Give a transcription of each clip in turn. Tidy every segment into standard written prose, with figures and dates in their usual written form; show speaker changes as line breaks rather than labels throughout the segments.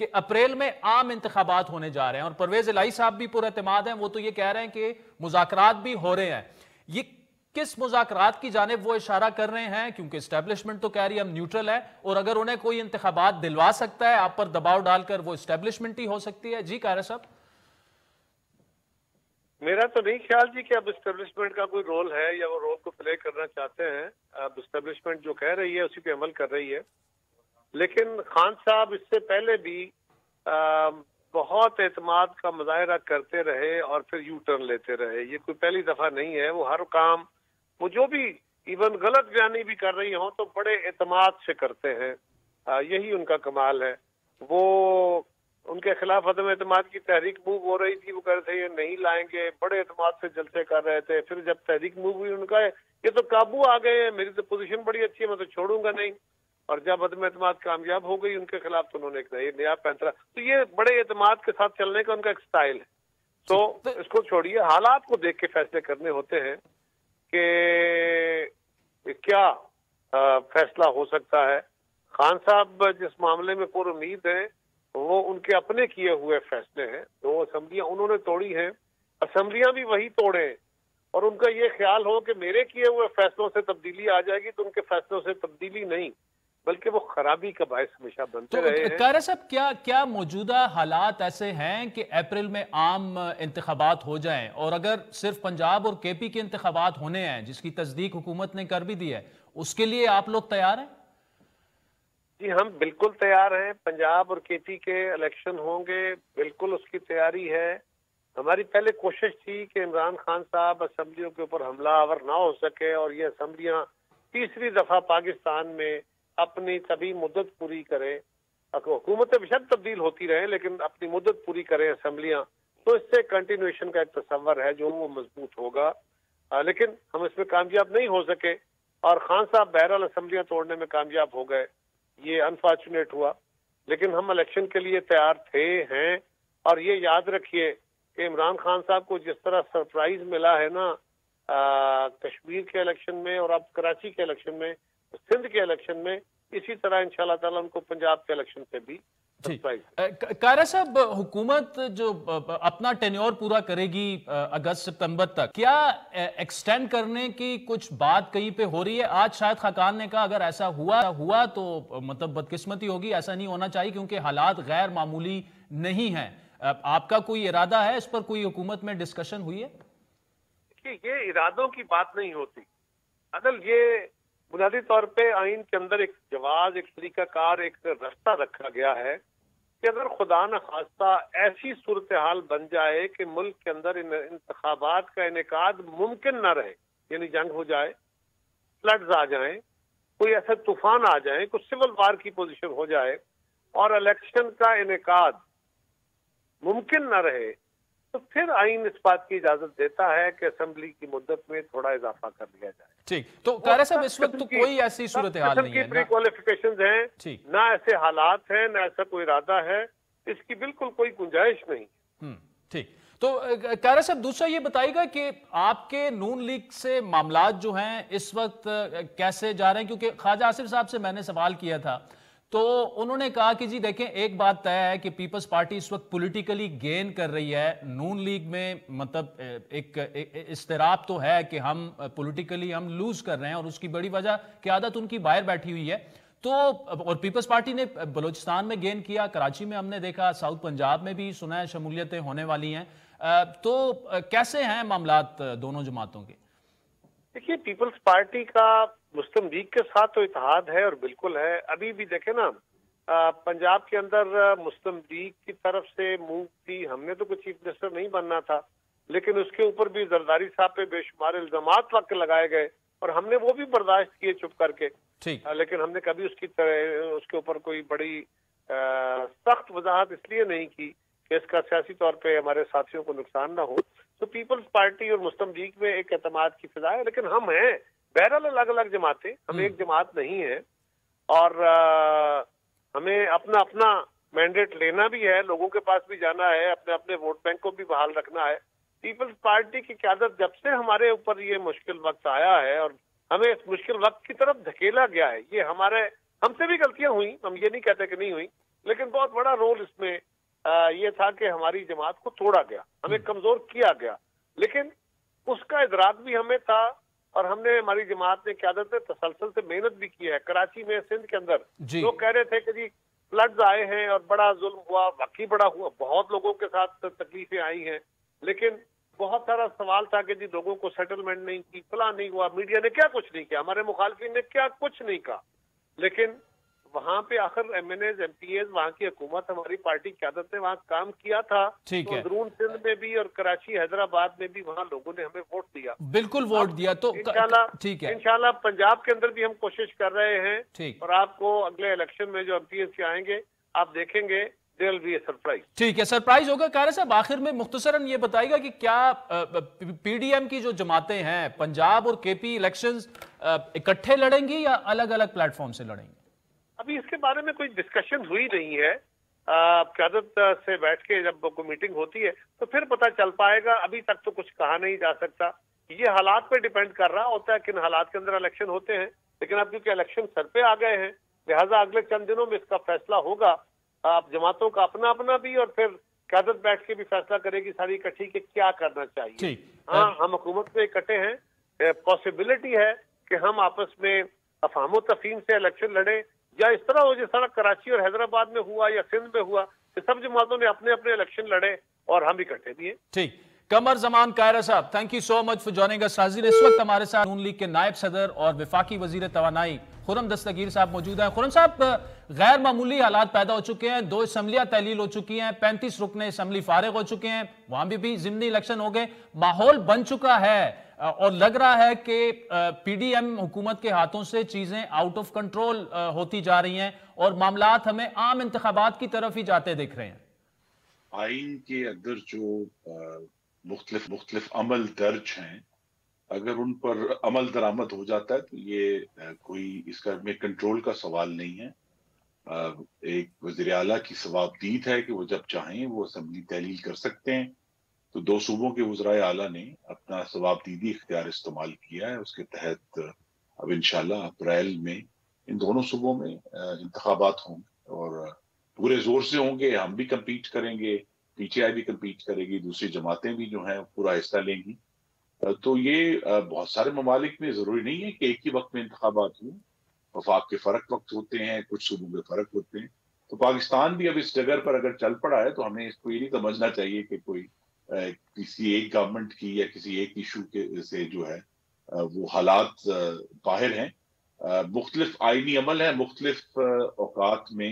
کہ اپریل میں عام انتخابات ہونے جا رہے ہیں اور پرویز الہی صاحب بھی پر اعتماد ہیں، وہ تو یہ کہہ رہے ہیں کہ مذاکرات بھی ہو رہے ہیں. یہ کس مذاکرات کی جانب وہ اشارہ کر رہے ہیں؟ کیونکہ اسٹیبلشمنٹ تو کہہ رہی ہے ہم نیوٹرل ہے، اور اگر انہیں کوئی انتخابات دلوا سکتا ہے آپ پر دباؤ ڈال کر، وہ اسٹیبلشمنٹ ہی ہو سکتی ہے. جی قاہرہ صاحب.
میرا تو نہیں خیال جی کہ اب اسٹیبلشمنٹ کا کوئی رول ہے یا وہ رول کو پلے کرنا چاہتے ہیں. اب اسٹیبلشمنٹ جو کہہ رہی ہے اسی پہ عمل کر رہی ہے. لیکن خان صاحب اس سے پہلے بھی بہت اعتماد کا مظاہرہ کرتے رہے اور پھر یو ٹرن لیتے رہے. یہ کوئی پہلی دفعہ نہیں ہے. وہ ہر کام، وہ جو بھی ایون غلط بیانی بھی کر رہی ہوں تو بڑے اعتماد سے کرتے ہیں. یہی ان کا کمال ہے. وہ ان کے خلاف عدم اعتماد کی تحریک موو ہو رہی تھی، وہ کہہ رہے تھے یہ نہیں لائیں گے، بڑے اعتماد سے جلسے کر رہے تھے. پھر جب تحریک موو ہوئی ان کا یہ تو قابو آ گئے ہیں، میری تو پوزیشن بڑی اچھی ہے، میں تو چھوڑوں گا نہیں. اور جب عدم اعتماد کامیاب ہو گئی ان کے خلاف تو انہوں نے ایک نیا پینترا. تو یہ بڑے اعتماد کے ساتھ چلنے کا ان کا ایک سٹائل ہے. تو اس کو چھوڑیے، حالات کو دیکھ کے فیصلے کرنے ہوتے ہیں کہ کیا فیصلہ ہو سکتا ہے. خان صاحب جس معاملے میں پر امید ہیں وہ ان کے اپنے کیے ہوئے فیصلے ہیں. 2 اسمبلیاں انہوں نے توڑی ہیں، اسمبلیاں بھی وہی توڑے ہیں، اور ان کا یہ خیال ہو کہ میرے کیے ہوئے فیصلوں سے تبدیلی آ جائے گی، تو ان کے فیصلوں سے تبدیلی نہیں بلکہ وہ خرابی کا باعث ہمیشہ بنتے رہے ہیں.
قاہرہ صاحب کیا موجودہ حالات ایسے ہیں کہ اپریل میں عام انتخابات ہو جائیں، اور اگر صرف پنجاب اور کے پی کے انتخابات ہونے ہیں جس کی تصدیق حکومت نے کر بھی دی ہے، اس کے لیے آپ لوگ تیار ہیں؟
جی ہم بالکل تیار ہیں. پنجاب اور کے پی کے الیکشن ہوں گے، بالکل اس کی تیاری ہے. ہماری پہلے کوشش تھی کہ عمران خان صاحب اسمبلیوں کے اوپر حملہ آور نہ ہو سکے اور یہ اسمبلیاں تیسری دفعہ پاکستان میں اپنی طبی مدت پوری کریں. حکومتیں بشک تبدیل ہوتی رہیں لیکن اپنی مدت پوری کریں اسمبلیاں، تو اس سے کنٹینویشن کا ایک تصور ہے جو وہ مضبوط ہوگا. لیکن ہم اس میں کامیاب نہیں ہو سکے، اور خان صاحب بہرحال اسمبلیاں توڑنے میں کامیاب ہو گئے. یہ انفارچونیٹ ہوا، لیکن ہم الیکشن کے لیے تیار تھے ہیں. اور یہ یاد رکھیے کہ عمران خان صاحب کو جس طرح سرپرائز ملا ہے نا کشمیر کے الیکشن میں اور اب کراچی کے الیکشن میں، سندھ کے الیکشن میں، اسی طرح انشاءاللہ تعالی ان کو پنجاب کے الیکشن سے بھی سرپرائز.
قاہرہ صاحب، حکومت جو اپنا ٹینیور پورا کرے گی اگست ستمبر تک، کیا ایکسٹینڈ کرنے کی کچھ بات کہیں پہ ہو رہی ہے؟ آج شاید خاقان نے کہا اگر ایسا ہوا تو مطلب بدقسمتی ہوگی، ایسا نہیں ہونا چاہیے کیونکہ حالات غیر معمولی نہیں ہیں. آپ کا کوئی ارادہ ہے اس پر؟ کوئی حکومت میں ڈسکشن ہوئی ہے؟
یہ ارادوں کی بات نہیں ہوتی. عدل، یہ بنیادی طور پہ آئین کے اندر ایک جواز، ایک طریقہ کار، ایک رستہ رکھا گیا ہے کہ اگر خدا نخواستہ ایسی صورتحال بن جائے کہ ملک کے اندر انتخابات کا انعقاد ممکن نہ رہے، یعنی جنگ ہو جائے، فلڈز آ جائیں، کوئی ایسا طوفان آ جائے، کوئی سول وار کی پوزیشن ہو جائے اور الیکشن کا انعقاد ممکن نہ رہے، تو پھر آئین اس بات کی اجازت دیتا ہے کہ اسمبلی کی مدت میں تھوڑا اضافہ کر لیا جائے.
ٹھیک. تو قاہرہ صاحب اس وقت تو کوئی ایسی صورتحال نہیں ہے،
پری کوالیفیکیشنز ہیں، نہ ایسے حالات ہیں، نہ ایسا کوئی ارادہ ہے، اس کی بالکل کوئی گنجائش نہیں.
ٹھیک. تو قاہرہ صاحب دوسرا یہ بتائیے گا کہ آپ کے نون لیگ سے معاملات جو ہیں اس وقت کیسے جا رہے ہیں؟ کیونکہ خواجہ آصف صاحب سے میں نے سوال کیا تھا تو انہوں نے کہا کہ جی دیکھیں ایک بات طے ہے کہ پیپلز پارٹی اس وقت پولیٹیکلی گین کر رہی ہے. نون لیگ میں مطلب ایک اضطراب تو ہے کہ ہم پولیٹیکلی ہم لوز کر رہے ہیں، اور اس کی بڑی وجہ قیادت ان کی باہر بیٹھی ہوئی ہے. تو اور پیپلز پارٹی نے بلوچستان میں گین کیا، کراچی میں ہم نے دیکھا، ساؤتھ پنجاب میں بھی سنا ہے شمولیتیں ہونے والی ہیں. تو کیسے ہیں معاملات دونوں جماعتوں کے؟
دیکھیے، پیپلز پارٹی کا مسلم لیگ کے ساتھ تو اتحاد ہے اور بالکل ہے. ابھی بھی دیکھیں نا، پنجاب کے اندر مسلم لیگ کی طرف سے موو تھی. ہم نے تو کوئی چیف منسٹر نہیں بننا تھا، لیکن اس کے اوپر بھی زرداری صاحب پہ بے شمار الزامات وقت لگائے گئے اور ہم نے وہ بھی برداشت کیے چپ کر کے. لیکن ہم نے کبھی اس کے اوپر کوئی بڑی سخت وضاحت اس لیے نہیں کی کہ اس کا سیاسی طور پہ ہمارے ساتھیوں کو نقصان نہ ہو. تو پیپلز پارٹی اور مسلم لیگ میں ایک اعتماد کی فضا ہے، لیکن ہم ہیں بہرحال الگ الگ جماعتیں، ہم ایک جماعت نہیں ہے. اور ہمیں اپنا اپنا مینڈیٹ لینا بھی ہے، لوگوں کے پاس بھی جانا ہے، اپنے اپنے ووٹ بینک کو بھی بحال رکھنا ہے. پیپلز پارٹی کی قیادت جب سے ہمارے اوپر یہ مشکل وقت آیا ہے اور ہمیں اس مشکل وقت کی طرف دھکیلا گیا ہے، یہ ہم سے بھی غلطیاں ہوئیں، ہم یہ نہیں کہتے کہ نہیں ہوئی، لیکن بہت بڑا رول اس میں یہ تھا کہ ہماری جماعت کو توڑا گیا، ہمیں کمزور کیا گیا، لیکن اس کا ادراک بھی ہمیں تھا، اور ہم نے ہماری جماعت نے قیادت نے تسلسل سے محنت بھی کی ہے۔ کراچی میں، سندھ کے اندر لوگ کہہ رہے تھے کہ جی فلڈز آئے ہیں اور بڑا ظلم ہوا، واقعی بڑا ہوا، بہت لوگوں کے ساتھ تکلیفیں آئی ہیں، لیکن بہت سارا سوال تھا کہ جی لوگوں کو سیٹلمنٹ نہیں کی، فلاں نہیں ہوا، میڈیا نے کیا کچھ نہیں کیا، ہمارے مخالفین نے کیا کچھ نہیں کہا، لیکن وہاں پہ آخر M N As, M P As, وہاں کی حکومت، ہماری پارٹی قیادت نے وہاں کام کیا تھا، تو اندرون سندھ میں بھی اور کراچی، حیدرآباد میں بھی وہاں لوگوں نے ہمیں ووٹ دیا،
بالکل ووٹ دیا۔ تو
انشاءاللہ پنجاب کے اندر بھی ہم کوشش کر رہے ہیں، اور آپ کو اگلے الیکشن میں جو ایم پی ایز کے آئیں گے آپ دیکھیں گے there will be a surprise۔
ٹھیک ہے، سرپرائز ہوگا۔ قاری صاحب آخر میں مختصراً یہ بتائیے گا کہ کیا پی ڈی ایم کی جو جماعتیں ہیں پنجاب اور کے پی الیکشنز اکٹھے لڑیں گی یا الگ الگ پلیٹ فارم سے لڑیں گی؟
ابھی اس کے بارے میں کوئی ڈسکشن ہوئی نہیں ہے، قیادت سے بیٹھ کے جب کوئی میٹنگ ہوتی ہے تو پھر پتہ چل پائے گا، ابھی تک تو کچھ کہا نہیں جا سکتا، یہ حالات پہ ڈیپینڈ کر رہا ہوتا ہے کن حالات کے اندر الیکشن ہوتے ہیں، لیکن اب کیونکہ الیکشن سر پہ آ گئے ہیں لہٰذا اگلے چند دنوں میں اس کا فیصلہ ہوگا، آپ جماعتوں کا اپنا اپنا بھی، اور پھر قیادت بیٹھ کے بھی فیصلہ کرے گی ساری اکٹھی کہ کیا کرنا چاہیے۔ ہاں، ہم حکومت میں اکٹھے ہیں، پاسبلٹی ہے کہ ہم آپس میں افہام و تفہیم سے الیکشن لڑیں، یا اس طرح ہو جس طرح کراچی اور حیدرآباد میں ہوا یا سندھ میں ہوا کہ سب جماعتوں نے اپنے اپنے الیکشن لڑے اور ہم اکٹھے بھی ہیں۔
ٹھیک، قمر زمان قاہرہ صاحب، thank you so much for joining اس۔ حاضرین، اس وقت ہمارے ساتھ نون لیگ کے نائب صدر اور وفاقی وزیر توانائی خرم دستگیر صاحب موجود ہیں۔ خرم صاحب، غیر معمولی حالات پیدا ہو چکے ہیں، 2 اسمبلیاں تحلیل ہو چکی ہیں، 35 رکن اسمبلی فارغ ہو چکے ہیں، وہاں بھی ضمنی الیکشن ہو گئے، ماحول بن چکا ہے اور لگ رہا ہے کہ پی ڈی ایم حکومت کے ہاتھوں سے چیزیں آؤٹ آف کنٹرول ہوتی جا رہی ہیں اور معاملات ہمیں عام انتخابات کی طرف ہی جاتے دکھ رہے ہیں۔
آئین کے اندر جو مختلف عمل درج ہیں، اگر ان پر عمل درآمد ہو جاتا ہے تو یہ کوئی اس کا میں کنٹرول کا سوال نہیں ہے۔ ایک وزیر اعلیٰ کی ثوابدید ہے کہ وہ جب چاہیں وہ اسمبلی تحلیل کر سکتے ہیں، تو 2 صوبوں کے وزرائے اعلیٰ نے اپنا ثوابدیدی اختیار استعمال کیا ہے، اس کے تحت اب انشاءاللہ اپریل میں ان دونوں صوبوں میں انتخابات ہوں گے اور پورے زور سے ہوں گے، ہم بھی کمپیٹ کریں گے، پی ٹی آئی بھی کمپیٹ کرے گی، دوسری جماعتیں بھی جو ہیں پورا حصہ لیں گی۔ تو یہ بہت سارے ممالک میں ضروری نہیں ہے کہ ایک ہی وقت میں انتخابات ہوں، وفاق کے فرق وقت ہوتے ہیں، کچھ صوبوں کے فرق ہوتے ہیں، تو پاکستان بھی اب اس جگہ پر اگر چل پڑا ہے تو ہمیں اس کو یہ نہیں سمجھنا چاہیے کہ کوئی کسی ایک گورنمنٹ کی یا کسی ایک ایشو کے سے جو ہے وہ حالات باہر ہیں۔ مختلف آئینی عمل ہیں، مختلف اوقات میں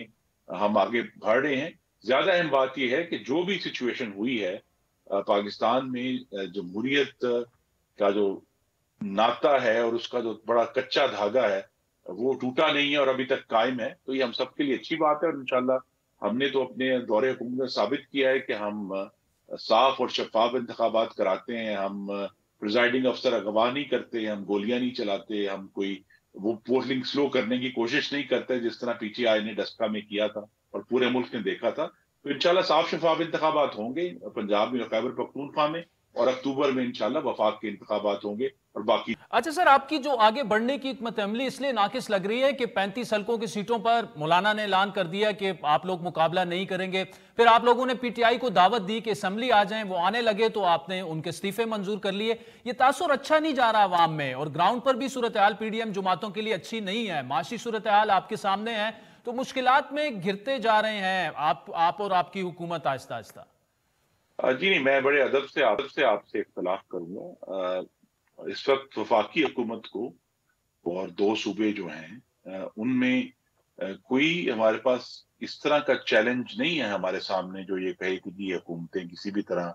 ہم آگے بڑھ رہے ہیں۔ زیادہ اہم بات یہ ہے کہ جو بھی سچویشن ہوئی ہے پاکستان میں، جمہوریت کا جو ناطہ ہے اور اس کا جو بڑا کچا دھاگا ہے وہ ٹوٹا نہیں ہے اور ابھی تک قائم ہے، تو یہ ہم سب کے لیے اچھی بات ہے، اور انشاءاللہ ہم نے تو اپنے دور حکومت میں ثابت کیا ہے کہ ہم صاف اور شفاف انتخابات کراتے ہیں، ہم پریزائڈنگ افسر اغوا نہیں کرتے، ہم گولیاں نہیں چلاتے، ہم کوئی وہ پولنگ سلو کرنے کی کوشش نہیں کرتے جس طرح پی ٹی آئی نے ڈسکا میں کیا تھا اور پورے ملک نے دیکھا تھا۔ تو انشاءاللہ صاف شفاف انتخابات ہوں گے پنجاب میں اور خیبر پختونخوا میں، اور اکتوبر میں انشاءاللہ وفاق کے انتخابات ہوں گے اور باقی۔
اچھا سر، آپ کی جو آگے بڑھنے کی حکمت عملی اس لیے ناقص لگ رہی ہے کہ 35 حلقوں کی سیٹوں پر مولانا نے اعلان کر دیا کہ آپ لوگ مقابلہ نہیں کریں گے، پھر آپ لوگوں نے پی ٹی آئی کو دعوت دی کہ اسمبلی آ جائیں، وہ آنے لگے تو آپ نے ان کے استعفے منظور کر لیے۔ یہ تاثر اچھا نہیں جا رہا عوام میں، اور گراؤنڈ پر بھی صورتحال پی ڈی ایم جماعتوں کے لیے اچھی نہیں ہے، معاشی صورتحال آپ کے سامنے ہے، تو مشکلات میں گھرتے جا رہے ہیں آپ اور آپ کی حکومت آہستہ آہستہ۔
جی نہیں، میں بڑے ادب سے آپ سے اختلاف کروں گا۔ اس وقت وفاقی حکومت کو اور 2 صوبے جو ہیں ان میں کوئی ہمارے پاس اس طرح کا چیلنج نہیں ہے ہمارے سامنے جو یہ کہے کہ یہ حکومتیں کسی بھی طرح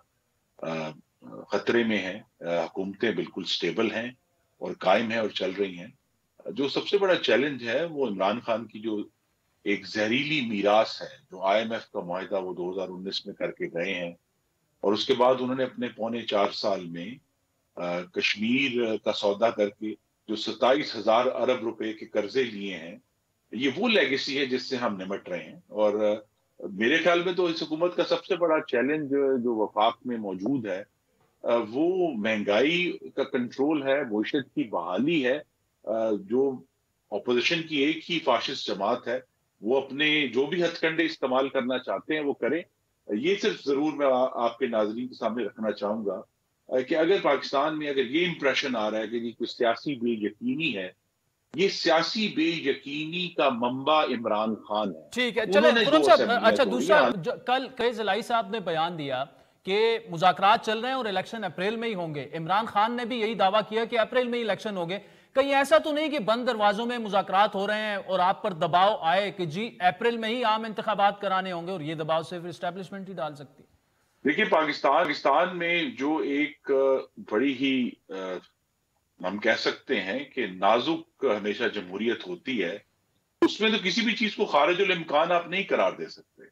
خطرے میں ہیں۔ حکومتیں بالکل سٹیبل ہیں اور قائم ہیں اور چل رہی ہیں۔ جو سب سے بڑا چیلنج ہے وہ عمران خان کی جو ایک زہریلی میراث ہے، جو آئی ایم ایف کا معاہدہ وہ 2019 میں کر کے گئے ہیں، اور اس کے بعد انہوں نے اپنے پونے 4 سال میں کشمیر کا سودا کر کے جو 27,000 ارب روپے کے قرضے لیے ہیں، یہ وہ لیگیسی ہے جس سے ہم نمٹ رہے ہیں۔ اور میرے خیال میں تو اس حکومت کا سب سے بڑا چیلنج جو وفاق میں موجود ہے وہ مہنگائی کا کنٹرول ہے، معیشت کی بحالی ہے۔ جو اپوزیشن کی ایک ہی فاشسٹ جماعت ہے وہ اپنے جو بھی ہتھ کنڈے استعمال کرنا چاہتے ہیں وہ کریں. یہ صرف ضرور میں آپ کے ناظرین کے سامنے رکھنا چاہوں گا کہ اگر پاکستان میں اگر یہ امپریشن آ رہا ہے کہ یہ کوئی سیاسی بے یقینی ہے، یہ سیاسی بے یقینی کا منبع عمران خان ہے.
ٹھیک ہے، چلیں خرم صاحب. اچھا دوسرا، کل قیس الہی صاحب نے بیان دیا کہ مذاکرات چل رہے ہیں اور الیکشن اپریل میں ہی ہوں گے. عمران خان نے بھی یہی دعویٰ کیا کہ اپریل میں ہی الیکشن ہوں گے. کہیں ایسا تو نہیں کہ بند دروازوں میں مذاکرات ہو رہے ہیں اور آپ پر دباؤ آئے کہ جی اپریل میں ہی عام انتخابات کرانے ہوں گے، اور یہ دباؤ صرف اسٹیبلشمنٹ ہی ڈال سکتی ہے؟
دیکھیے پاکستان میں جو ایک بڑی ہی ہم کہہ سکتے ہیں کہ نازک ہمیشہ جمہوریت ہوتی ہے، اس میں تو کسی بھی چیز کو خارج الامکان آپ نہیں قرار دے سکتے.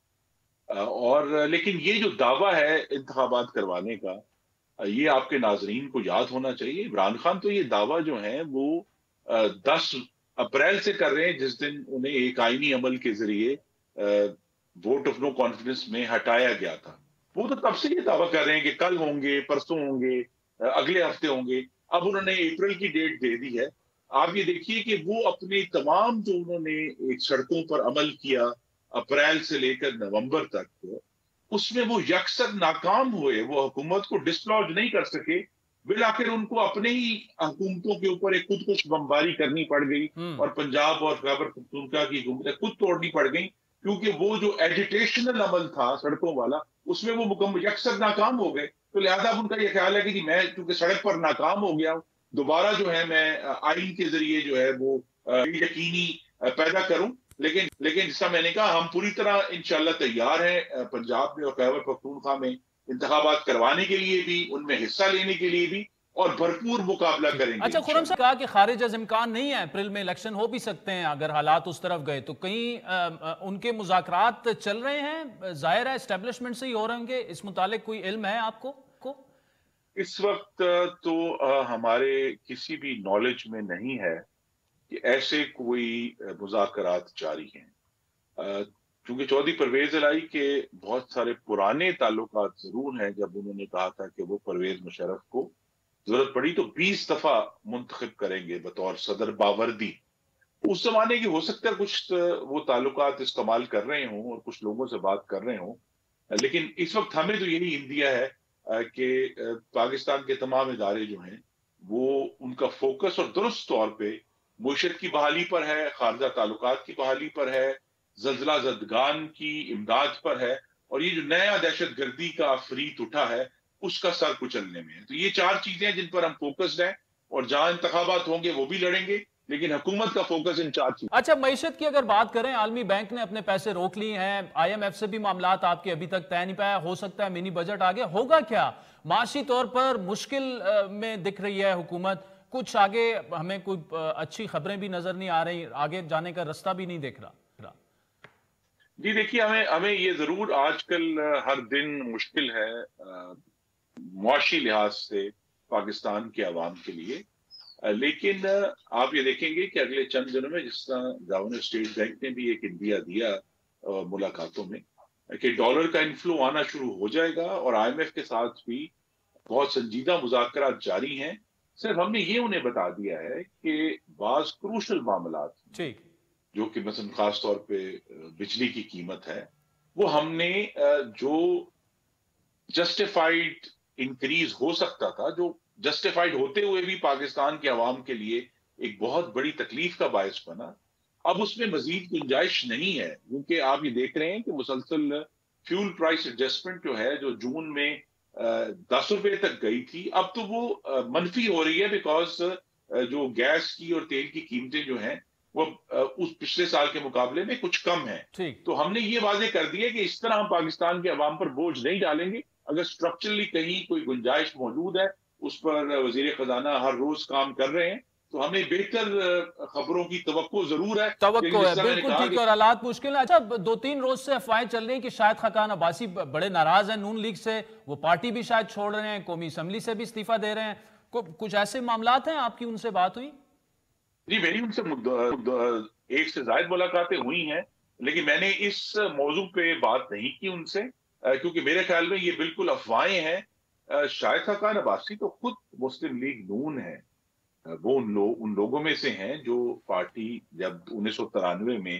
اور لیکن یہ جو دعویٰ ہے انتخابات کروانے کا، یہ آپ کے ناظرین کو یاد ہونا چاہیے. عمران خان تو یہ دعویٰ جو ہیں وہ 10 اپریل سے کر رہے ہیں، جس دن انہیں ایک آئینی عمل کے ذریعے ووٹ آف نو کانفیڈنس میں ہٹایا گیا تھا. وہ تو تب سے یہ دعویٰ کر رہے ہیں کہ کل ہوں گے، پرسوں ہوں گے، اگلے ہفتے ہوں گے. اب انہوں نے اپریل کی ڈیٹ دے دی ہے. آپ یہ دیکھیے کہ وہ اپنے تمام جو انہوں نے ایک سڑکوں پر عمل کیا اپریل سے لے کر نومبر تک، اس میں وہ یکسر ناکام ہوئے. وہ حکومت کو ڈسلوج نہیں کر سکے. بالآخر ان کو اپنے ہی حکومتوں کے اوپر ایک خود کش بمباری کرنی پڑ گئی، اور پنجاب اور خیبر پختونخوا کی حکومتیں خود توڑنی پڑ گئی، کیونکہ وہ جو ایجیٹیشنل عمل تھا سڑکوں والا، اس میں وہ مکمل یکسر ناکام ہو گئے. تو لہذا اب ان کا یہ خیال ہے کہ جی میں چونکہ سڑک پر ناکام ہو گیا ہوں، دوبارہ جو ہے میں آئین کے ذریعے جو ہے وہ یقینی پیدا کروں. لیکن جس کا میں نے کہا، ہم پوری طرح انشاءاللہ تیار ہیں پنجاب میں اور خیبر پختونخوا میں انتخابات کروانے کے لیے بھی، ان میں حصہ لینے کے لیے بھی، اور بھرپور مقابلہ کریں گے.
اچھا خرم صاحب کہا کہ خارج از امکان نہیں ہے، اپریل میں الیکشن ہو بھی سکتے ہیں اگر حالات اس طرف گئے. تو کہیں ان کے مذاکرات چل رہے ہیں؟ ظاہر ہے اسٹیبلشمنٹ سے ہی ہو رہے ہوں گے. اس متعلق کوئی علم ہے آپ کو؟
اس وقت تو ہمارے کسی بھی نالج میں نہیں ہے کہ ایسے کوئی مذاکرات جاری ہیں. چونکہ چودھری پرویز الہی کے بہت سارے پرانے تعلقات ضرور ہیں. جب انہوں نے کہا تھا کہ وہ پرویز مشرف کو ضرورت پڑی تو 20 دفعہ منتخب کریں گے بطور صدر باوردی، اس زمانے کی ہو سکتا ہے کچھ وہ تعلقات استعمال کر رہے ہوں اور کچھ لوگوں سے بات کر رہے ہوں. لیکن اس وقت ہمیں تو یہی اندیا ہے کہ پاکستان کے تمام ادارے جو ہیں وہ ان کا فوکس اور درست طور پہ معیشت کی بحالی پر ہے، خارجہ تعلقات کی بحالی پر ہے، زلزلہ زدگان کی امداد پر ہے، اور یہ جو نیا دہشت گردی کا افریت اٹھا ہے اس کا سر کچلنے میں ہے. تو یہ 4 چیزیں جن پر ہم فوکسڈ ہیں، اور جہاں انتخابات ہوں گے وہ بھی لڑیں گے، لیکن حکومت کا فوکس ان 4 چیزیں.
اچھا معیشت کی اگر بات کریں، عالمی بینک نے اپنے پیسے روک لیے ہیں، آئی ایم ایف سے بھی معاملات آپ کے ابھی تک طے نہیں پایا. ہو سکتا ہے منی بجٹ آگے ہوگا. کیا معاشی طور پر مشکل میں دکھ رہی ہے حکومت؟ کچھ آگے ہمیں کوئی اچھی خبریں بھی نظر نہیں آ رہی، آگے جانے کا رستہ بھی نہیں دیکھ رہا.
جی دیکھیے، ہمیں یہ ضرور آج کل ہر دن مشکل ہے معاشی لحاظ سے پاکستان کے عوام کے لیے. لیکن آپ یہ دیکھیں گے کہ اگلے چند دنوں میں، جس طرح گورنر اسٹیٹ بینک نے بھی ایک اندیا دیا ملاقاتوں میں، کہ ڈالر کا انفلو آنا شروع ہو جائے گا، اور آئی ایم ایف کے ساتھ بھی بہت سنجیدہ مذاکرات جاری ہیں. صرف ہم نے یہ انہیں بتا دیا ہے کہ بعض کروشل معاملات جو کہ مثلا خاص طور پہ بجلی کی قیمت ہے، وہ ہم نے جو جسٹیفائیڈ انکریز ہو سکتا تھا، جو جسٹیفائیڈ ہوتے ہوئے بھی پاکستان کے عوام کے لیے ایک بہت بڑی تکلیف کا باعث بنا، اب اس میں مزید گنجائش نہیں ہے. کیونکہ آپ یہ دیکھ رہے ہیں کہ مسلسل فیول پرائس ایڈجسٹمنٹ جو ہے، جو جون میں 10 روپے تک گئی تھی، اب تو وہ منفی ہو رہی ہے، بیکاز جو گیس کی اور تیل کی قیمتیں جو ہیں وہ اس پچھلے سال کے مقابلے میں کچھ کم ہیں. تو ہم نے یہ واضح کر دیا کہ اس طرح ہم پاکستان کے عوام پر بوجھ نہیں ڈالیں گے. اگر سٹرکچرلی کہیں کوئی گنجائش موجود ہے، اس پر وزیر خزانہ ہر روز کام کر رہے ہیں، تو ہمیں بہتر خبروں کی توقع ضرور ہے.
توقع ہے، بالکل ٹھیک ہے، اور حالات مشکل ہیں. اچھا 2-3 روز سے افواہیں چل رہی ہیں کہ شاہد خاقان عباسی بڑے ناراض ہیں نون لیگ سے، وہ پارٹی بھی شاید چھوڑ رہے ہیں، قومی اسمبلی سے بھی استعفیٰ دے رہے ہیں. کچھ ایسے معاملات ہیں؟ آپ کی ان سے بات ہوئی؟
جی میری ان سے 1 سے زائد ملاقاتیں ہوئی ہیں، لیکن میں نے اس موضوع پہ بات نہیں کی ان سے، کیونکہ میرے خیال میں یہ بالکل افواہیں ہیں. شاہد خاقان عباسی تو خود مسلم لیگ نون ہے. وہ ان لوگوں میں سے ہیں جو پارٹی جب 1993 میں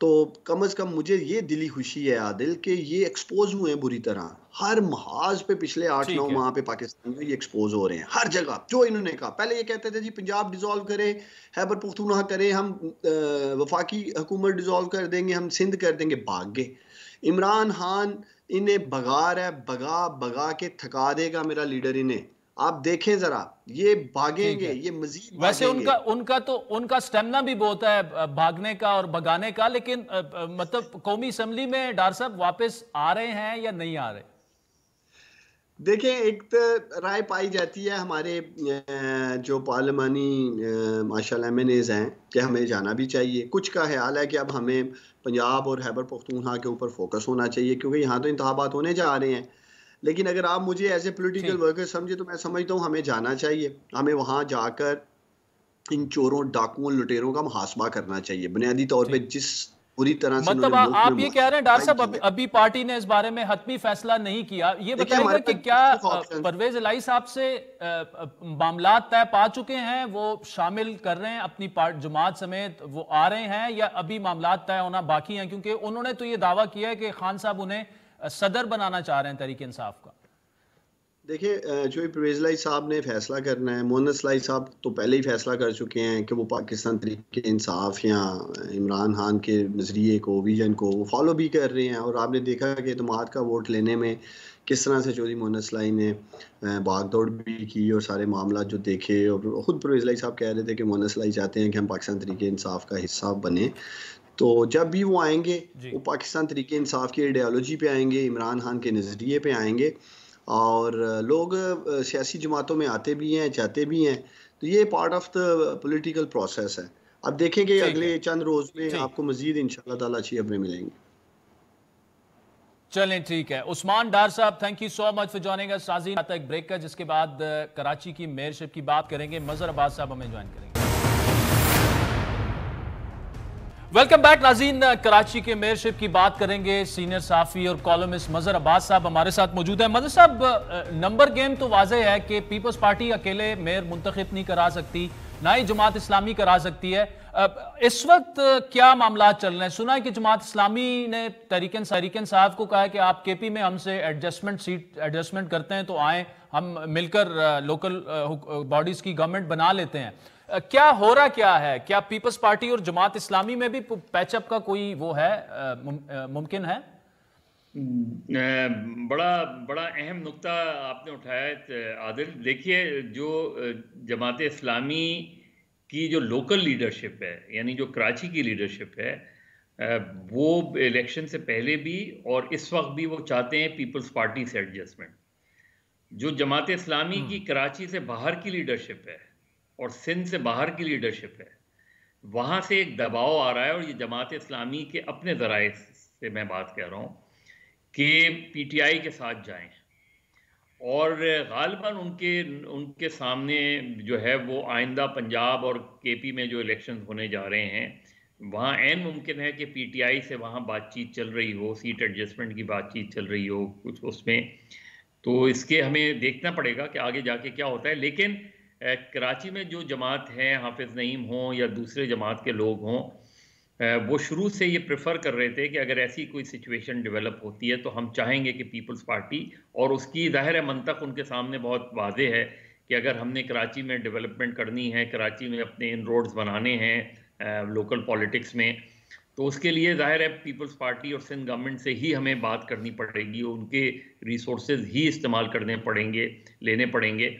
تو کم از کم مجھے یہ دلی خوشی ہے عادل کہ یہ ایکسپوز ہوئے ہیں بری طرح ہر محاذ پہ. پچھلے 8-9 ماہ پہ پاکستان میں یہ ایکسپوز ہو رہے ہیں ہر جگہ. جو انہوں نے کہا پہلے یہ کہتے تھے جی پنجاب ڈیزالو کریں, خیبر پختونخوا کریں, ہم وفاقی حکومت ڈیزالو کر دیں گے, ہم سندھ کر دیں گے, بھاگ گئے. عمران خان انہیں بگا رہا ہے, بگا کے تھکا دے گا میرا لیڈر انہیں. آپ دیکھیں ذرا یہ بھاگیں گے, یہ مزید
ویسے ان کا سٹیمنا بھی بہت ہے بھاگنے کا اور بھگانے کا, لیکن مطلب قومی اسمبلی میں ڈار صاحب واپس آ رہے ہیں یا نہیں آ رہے؟
دیکھیں ایک تو رائے پائی جاتی ہے ہمارے جو پارلیمانی ماشاءاللہ ایم این ایز ہیں کہ ہمیں جانا بھی چاہیے. کچھ کا خیال ہے کہ اب ہمیں پنجاب اور خیبر پختونخوا کے اوپر فوکس ہونا چاہیے کیونکہ یہاں تو انتخابات ہونے جا رہے ہیں. لیکن اگر آپ مجھے ایز اے پولیٹیکل ورکر سمجھے تو میں سمجھتا ہوں ہمیں جانا چاہیے. ہمیں وہاں جا کر ان چوروں, ڈاکوؤں, لٹیروں کا محاسبہ کرنا چاہیے بنیادی طور پہ. جس پوری طرح سے
مطلب آپ یہ کہہ رہے ہیں ڈار صاحب ابھی پارٹی نے اس بارے میں حتمی فیصلہ نہیں کیا. یہ بتائیے گا کہ کیا پرویز الہی صاحب سے معاملات طے پا چکے ہیں, وہ شامل کر رہے ہیں اپنی جماعت سمیت, وہ آ رہے ہیں, یا ابھی معاملات طے ہونا باقی ہیں؟ کیونکہ انہوں نے تو یہ دعویٰ کیا ہے کہ خان صاحب انہیں صدر بنانا چاہ رہے ہیں تحریک انصاف کا.
دیکھیں جو پرویز الہی صاحب نے فیصلہ کرنا ہے, مونس الہی صاحب تو پہلے ہی فیصلہ کر چکے ہیں کہ وہ پاکستان تحریک انصاف یا عمران خان کے نظریے کو, ویژن کو وہ فالو بھی کر رہے ہیں. اور آپ نے دیکھا کہ اعتماد کا ووٹ لینے میں کس طرح سے چودھری مونس الہی نے بھاگ دوڑ بھی کی اور سارے معاملات جو دیکھے. اور خود پرویز الہی صاحب کہہ رہے تھے کہ مونس الہی چاہتے ہیں کہ ہم پاکستان تحریک انصاف کا حصہ بنیں. تو جب بھی وہ آئیں گے وہ پاکستان تحریک انصاف کی آئیڈیالوجی پہ آئیں گے, عمران خان کے نظریے پہ آئیں گے. اور لوگ سیاسی جماعتوں میں آتے بھی ہیں, چاہتے بھی ہیں. تو یہ part of the political process ہے. اب دیکھیں گے اگلے چند روز میں آپ کو مزید انشاءاللہ تعالی اچھی خبریں ملیں گی.
چلیں ٹھیک ہے. عثمان ڈار صاحب thank you so much for joining اس. ناظرین آتا ایک بریک کا, جس کے بعد کراچی کی میئرشپ کی بات کریں گے. مظہر عباس صاحب ہمیں جوائن کریں گے. ویلکم بیک ناظرین, کراچی کے میئرشپ کی بات کریں گے. سینئر صحافی اور کالمسٹ مظہر عباس صاحب ہمارے ساتھ موجود ہیں. مظہر صاحب, نمبر گیم تو واضح ہے کہ پیپلز پارٹی اکیلے میئر منتخب نہیں کرا سکتی, نہ ہی جماعت اسلامی کرا سکتی ہے. اس وقت کیا معاملات چل رہے ہیں؟ سنا ہے کہ جماعت اسلامی نے تحریک انصاف کو کہا ہے کہ آپ کے پی میں ہم سے ایڈجسٹمنٹ کرتے ہیں تو آئیں, ہم مل کر لوکل باڈیز کی گورنمنٹ بنا لیتے ہیں. کیا ہو رہا کیا ہے؟ کیا پیپلز پارٹی اور جماعت اسلامی میں بھی پیچ اپ کا کوئی وہ ہے, ممکن ہے؟
بڑا اہم نقطہ آپ نے اٹھایا ہے عادل. دیکھیے جو جماعت اسلامی کی جو لوکل لیڈرشپ ہے, یعنی جو کراچی کی لیڈرشپ ہے, وہ الیکشن سے پہلے بھی اور اس وقت بھی وہ چاہتے ہیں پیپلز پارٹی سے ایڈجسٹمنٹ. جو جماعت اسلامی کی کراچی سے باہر کی لیڈرشپ ہے اور سندھ سے باہر کی لیڈرشپ ہے, وہاں سے ایک دباؤ آ رہا ہے. اور یہ جماعت اسلامی کے اپنے ذرائع سے میں بات کر رہا ہوں کہ پی ٹی آئی کے ساتھ جائیں, اور غالباً ان کے سامنے جو ہے وہ آئندہ پنجاب اور کے پی میں جو الیکشن ہونے جا رہے ہیں, وہاں عین ممکن ہے کہ پی ٹی آئی سے وہاں بات چیت چل رہی ہو, سیٹ ایڈجسٹمنٹ کی بات چیت چل رہی ہو کچھ اس میں. تو اس کے ہمیں دیکھنا پڑے گا کہ آگے جا کے کیا ہوتا ہے. لیکن کراچی میں جو جماعت ہیں, حافظ نعیم ہوں یا دوسرے جماعت کے لوگ ہوں, وہ شروع سے یہ پریفر کر رہے تھے کہ اگر ایسی کوئی سچویشن ڈیولپ ہوتی ہے تو ہم چاہیں گے کہ پیپلز پارٹی, اور اس کی ظاہر منطق ان کے سامنے بہت واضح ہے کہ اگر ہم نے کراچی میں ڈیولپمنٹ کرنی ہے, کراچی میں اپنے ان روڈز بنانے ہیں لوکل پالیٹکس میں, تو اس کے لیے ظاہر ہے پیپلز پارٹی اور سندھ گورنمنٹ سے ہی ہمیں بات کرنی پڑے گی, ان کے ریسورسز ہی استعمال کرنے پڑیں گے, لینے پڑیں گے.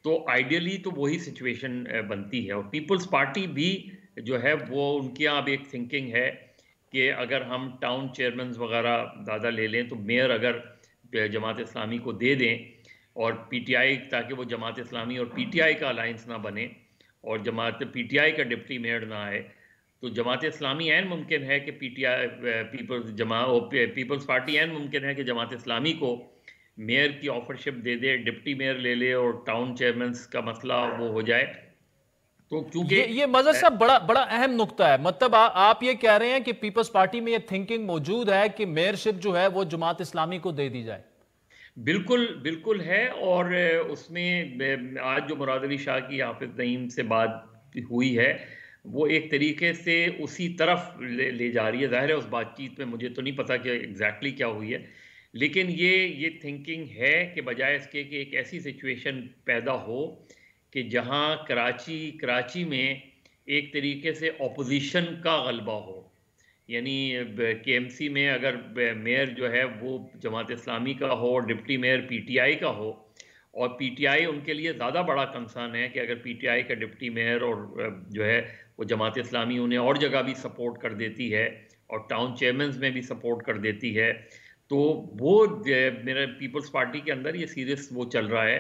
تو آئیڈیلی تو وہی سچویشن بنتی ہے. اور پیپلز پارٹی بھی جو ہے وہ ان کے یہاں اب ایک تھنکنگ ہے کہ اگر ہم ٹاؤن چیئرمنز وغیرہ زیادہ لے لیں تو میئر اگر جماعت اسلامی کو دے دیں, اور پی ٹی آئی, تاکہ وہ جماعت اسلامی اور پی ٹی آئی کا الائنس نہ بنے اور جماعت پی ٹی آئی کا ڈپٹی میئر نہ آئے, تو جماعت اسلامی عین ممکن ہے کہ پیپلز پارٹی عین ممکن ہے کہ جماعت اسلامی کو میئر کی آفرشپ دے دے, ڈپٹی میئر لے لے, اور ٹاؤن چیئرمنز کا مسئلہ وہ ہو جائے. تو کیونکہ
یہ مظہر صاحب بڑا اہم نقطہ ہے. مطلب آپ یہ کہہ رہے ہیں کہ پیپلز پارٹی میں یہ تھنکنگ موجود ہے کہ میئرشپ جو ہے وہ جماعت اسلامی کو دے دی جائے.
بالکل ہے. اور اس میں آج جو مراد علی شاہ کی حافظ نعیم سے بات ہوئی ہے, وہ ایک طریقے سے اسی طرف لے جا رہی ہے. ظاہر ہے اس بات چیت میں مجھے تو نہیں پتا کہ ایگزیکٹلی کیا ہوئی ہے، لیکن یہ تھنکنگ ہے کہ بجائے اس کے کہ ایک ایسی سچویشن پیدا ہو کہ جہاں کراچی میں ایک طریقے سے اپوزیشن کا غلبہ ہو، یعنی کے ایم سی میں اگر میئر جو ہے وہ جماعت اسلامی کا ہو اور deputy mayor P T I کا ہو، اور پی ٹی آئی ان کے لیے زیادہ بڑا کنسرن ہے کہ اگر پی ٹی آئی کا ڈپٹی میئر اور جو ہے وہ جماعت اسلامی انہیں اور جگہ بھی سپورٹ کر دیتی ہے اور ٹاؤن چیئرمنز میں بھی سپورٹ کر دیتی ہے، تو وہ میرے پیپلز پارٹی کے اندر یہ سیریس وہ چل رہا ہے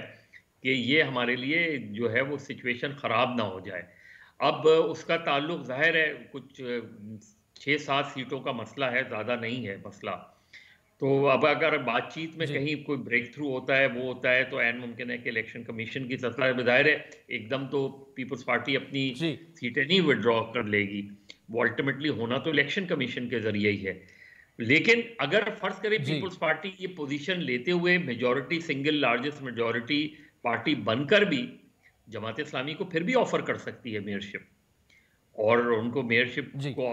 کہ یہ ہمارے لیے جو ہے وہ سچویشن خراب نہ ہو جائے. اب اس کا تعلق ظاہر ہے کچھ 6-7 سیٹوں کا مسئلہ ہے، زیادہ نہیں ہے مسئلہ. تو اب اگر بات چیت میں کہیں کوئی بریک تھرو ہوتا ہے وہ ہوتا ہے تو عین ممکن ہے کہ الیکشن کمیشن کی سطح پہ، ظاہر ہے ایک دم تو پیپلز پارٹی اپنی سیٹیں نہیں وڈرا کر لے گی، وہ الٹیمیٹلی ہونا تو الیکشن کمیشن کے ذریعے ہی ہے. لیکن اگر فرض کریں پیپلز پارٹی یہ پوزیشن لیتے ہوئے majority single largest majority party بن کر بھی جماعت اسلامی کو پھر بھی آفر کر سکتی ہے میئرشپ، اور ان کو میئرشپ کو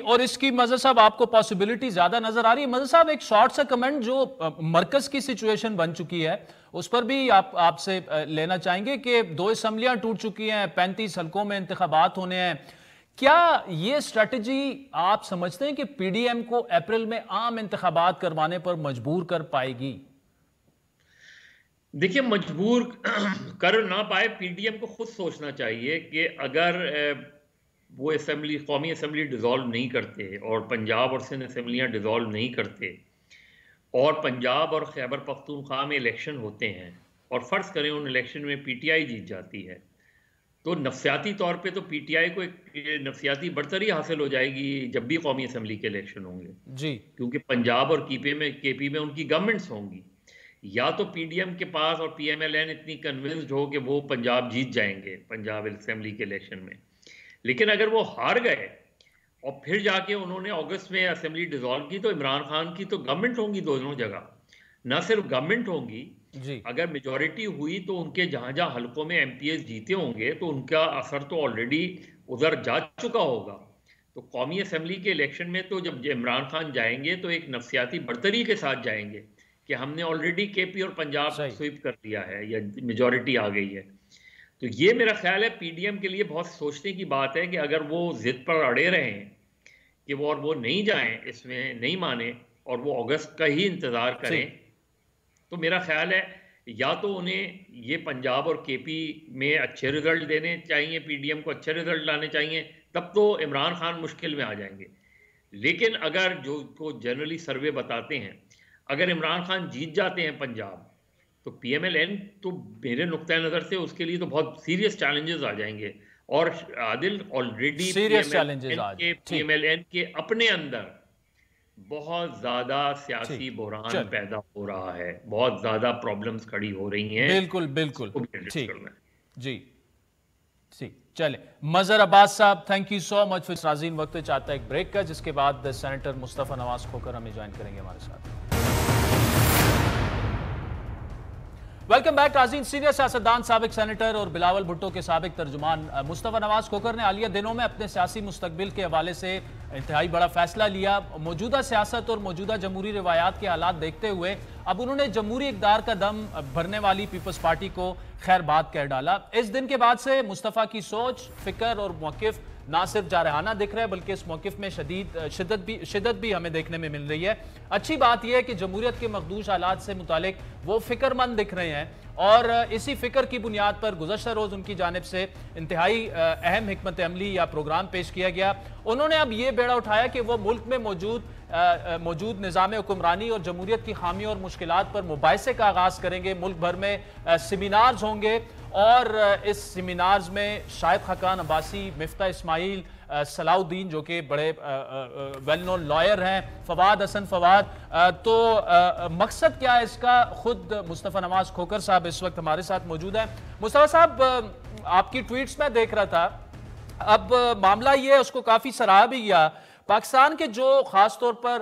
اور اس کی مظہر صاحب آپ کو پاسبلٹی زیادہ نظر آ رہی ہے؟ مظہر صاحب ایک شارٹ سا کمنٹ جو مرکز کی سچویشن بن چکی ہے اس پر بھی آپ سے لینا چاہیں گے کہ 2 اسمبلیاں ٹوٹ چکی ہیں، 35 حلقوں میں انتخابات ہونے ہیں. کیا یہ اسٹریٹجی آپ سمجھتے ہیں کہ پی ڈی ایم کو اپریل میں عام انتخابات کروانے پر مجبور کر پائے گی؟
دیکھیے مجبور کر نہ پائے، پی ڈی ایم کو خود سوچنا چاہیے کہ اگر وہ اسمبلی قومی اسمبلی ڈیزالو نہیں کرتے اور پنجاب اور سندھ اسمبلیاں ڈیزالو نہیں کرتے اور پنجاب اور خیبر پختونخوا میں الیکشن ہوتے ہیں اور فرض کریں ان الیکشن میں پی ٹی آئی جیت جاتی ہے، تو نفسیاتی طور پہ تو پی ٹی آئی کو ایک نفسیاتی برتری حاصل ہو جائے گی جب بھی قومی اسمبلی کے الیکشن ہوں گے
جی،
کیونکہ پنجاب اور کے پی میں ان کی گورنمنٹس ہوں گی. یا تو پی ڈی ایم کے پاس اور پی ایم ایل این اتنی کنونسڈ ہو کہ وہ پنجاب جیت جائیں گے پنجاب اسمبلی کے الیکشن میں، لیکن اگر وہ ہار گئے اور پھر جا کے انہوں نے اگست میں اسمبلی ڈیزالو کی تو عمران خان کی تو گورنمنٹ ہوں گی دونوں جگہ، نہ صرف گورنمنٹ ہوں گی، اگر میجورٹی ہوئی تو ان کے جہاں جہاں حلقوں میں ایم پی ایس جیتے ہوں گے تو ان کا اثر تو آلریڈی ادھر جا چکا ہوگا. تو قومی اسمبلی کے الیکشن میں تو جب عمران خان جائیں گے تو ایک نفسیاتی برتری کے ساتھ جائیں گے کہ ہم نے آلریڈی کے پی اور پنجاب سویپ کر دیا ہے یا میجورٹی آ گئی ہے. تو یہ میرا خیال ہے پی ڈی ایم کے لیے بہت سوچنے کی بات ہے کہ اگر وہ ضد پر اڑے رہیں کہ وہ نہیں جائیں، اس میں نہیں مانے اور وہ اگست کا ہی انتظار کریں، تو میرا خیال ہے یا تو انہیں یہ پنجاب اور کے پی میں اچھے رزلٹ دینے چاہیے، پی ڈی ایم کو اچھے رزلٹ لانے چاہیے، تب تو عمران خان مشکل میں آ جائیں گے. لیکن اگر جو کو جنرلی سروے بتاتے ہیں اگر عمران خان جیت جاتے ہیں پنجاب تو پی ایم ایل این تو میرے نقطۂ نظر سے اس کے لیے تو بہت سیریس چیلنجز آ جائیں گے. اور Adil already P M L N کے اپنے اندر بہت زیادہ سیاسی بحران پیدا ہو رہا ہے، بہت زیادہ پرابلمز کھڑی ہو رہی ہیں.
بالکل جی چلے. مظہر عباس صاحب تھینک یو سو مچ. ناظرین وقت چاہتا ہے ایک بریک کا، جس کے بعد سینیٹر مصطفیٰ نواز کھوکر ہمیں جوائن کریں گے ہمارے ساتھ. ویلکم بیک ناظرین. سینئر سیاستدان سابق سینیٹر اور بلاول بھٹو کے سابق ترجمان مصطفیٰ نواز کھوکر نے حالیہ دنوں میں اپنے سیاسی مستقبل کے حوالے سے انتہائی بڑا فیصلہ لیا. موجودہ سیاست اور موجودہ جمہوری روایات کے حالات دیکھتے ہوئے اب انہوں نے جمہوری اقدار کا دم بھرنے والی پیپلز پارٹی کو خیر بات کہہ ڈالا. اس دن کے بعد سے مصطفیٰ کی سوچ، فکر اور موقف نہ صرف جارحانہ دکھ رہا ہے بلکہ اس موقف میں شدت بھی ہمیں دیکھنے میں مل رہی ہے. اچھی بات یہ ہے کہ جمہوریت کے مخدوش حالات سے متعلق وہ فکر مند دکھ رہے ہیں اور اسی فکر کی بنیاد پر گزشتہ روز ان کی جانب سے انتہائی اہم حکمت عملی یا پروگرام پیش کیا گیا. انہوں نے اب یہ بیڑا اٹھایا کہ وہ ملک میں موجود نظام حکمرانی اور جمہوریت کی خامیوں اور مشکلات پر مباحثے کا آغاز کریں گے. ملک بھر میں سیمینارز ہوں گے اور اس سیمینارز میں شاہد خاقان عباسی، مفتاح اسماعیل، صلاح الدین جو کہ بڑے ویل نون لائر ہیں، فواد حسن فواد. تو مقصد کیا ہے اس کا؟ خود مصطفیٰ نواز کھوکر صاحب اس وقت ہمارے ساتھ موجود ہیں. مصطفیٰ صاحب آپ کی ٹویٹس میں دیکھ رہا تھا، اب معاملہ یہ ہے اس کو کافی سراہا بھی گیا. پاکستان کے جو خاص طور پر